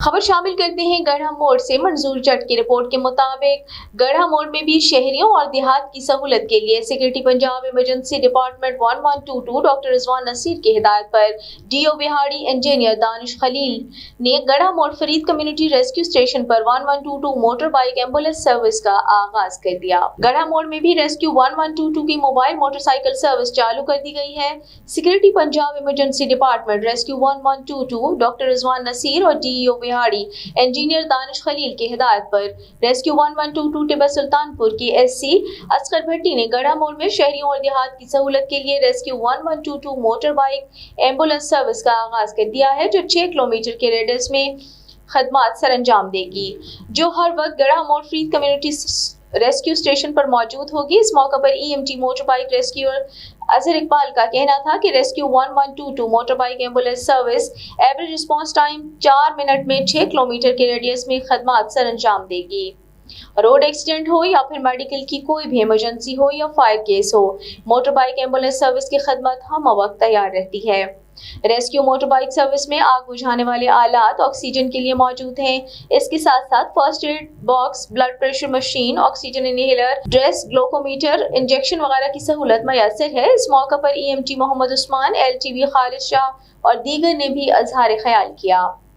खबर शामिल करते हैं गढ़ा मोड़ से। मंजूर जट की रिपोर्ट के मुताबिक गढ़ा मोड़ में भी शहरियों और देहात की सहूलत के लिए security Punjab emergency department 1122 doctor Rizwan Naseer की हिदायत पर डीओ बिहाड़ी इंजीनियर दानिश खलील ने गढ़ा मोड़ फरीद कम्युनिटी रेस्क्यू स्टेशन पर 1122 मोटर बाइक एम्बुलेंस सर्विस का आगाज कर दिया। गढ़ा मोड़ में भी रेस्क्यू 1122 की मोबाइल मोटरसाइकिल सर्विस चालू कर दी गई है। Security Punjab emergency department rescue 1122 doctor Rizwan Naseer और डीओ बिहाड़ी इंजीनियर दानिश खलील की हिदायत पर रेस्क्यू 1122 टिब्बा सुल्तानपुर की एससी असगर भट्टी ने गढ़ा मोड़ में शहरियों और देहात की सहूलत के लिए rescue 1122 motor bike ambulance service का आगाज कर दिया है, जो 6 किलोमीटर के रेडियस में खदमात सरंजाम देगी, जो हर वक्त गढ़ा मोड़ फरीद कम्युनिटी रेस्क्यू स्टेशन पर मौजूद होगी। इस मौके पर EMT motor bike rescuer Azhar Iqbal का कहना था कि rescue 1122 motor bike ambulance service average response time 4 minute में 6 किलोमीटर के रेडियस में खदमात सरंजाम देगी। रोड एक्सीडेंट हो या फिर मेडिकल की कोई भी इमरजेंसी हो या फायर केस हो, मोटर बाइक एम्बुलेंस सर्विस की खदमत हम वक्त तैयार रहती है। रेस्क्यू मोटर बाइक सर्विस में आग बुझाने वाले आलात ऑक्सीजन के लिए मौजूद हैं। इसके साथ साथ first aid box, blood pressure machine, oxygen inhaler, dress, glucometer, injection वगैरह की सहूलत मैसर है। इस मौके पर ईएमटी मोहम्मद उस्मान, एलटीवी खालिद शाह और दीगर ने भी अजहार ख्याल किया।